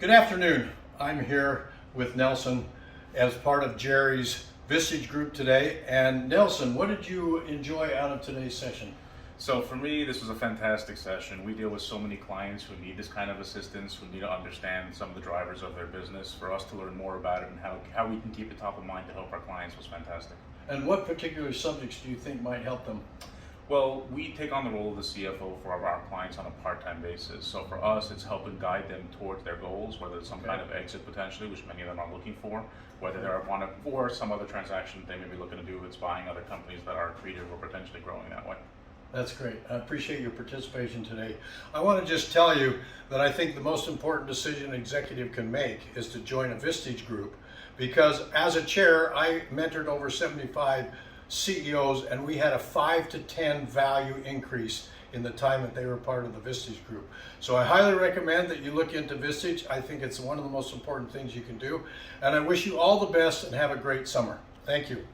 Good afternoon. I'm here with Nelson as part of Jerry's Vistage group today. And Nelson, what did you enjoy out of today's session? So for me, this was a fantastic session. We deal with so many clients who need this kind of assistance, who need to understand some of the drivers of their business. For us to learn more about it and how we can keep it top of mind to help our clients was fantastic. And what particular subjects do you think might help them? Well, we take on the role of the CFO for our clients on a part-time basis. So for us, it's helping guide them towards their goals, whether it's some kind of exit potentially, which many of them are looking for, whether they're or some other transaction they may be looking to do, it's buying other companies that are accretive or potentially growing that way. That's great. I appreciate your participation today. I want to just tell you that I think the most important decision an executive can make is to join a Vistage group, because as a chair, I mentored over 75 CEOs and we had a 5 to 10 value increase in the time that they were part of the Vistage group. So I highly recommend that you look into Vistage. I think it's one of the most important things you can do. And I wish you all the best and have a great summer. Thank you.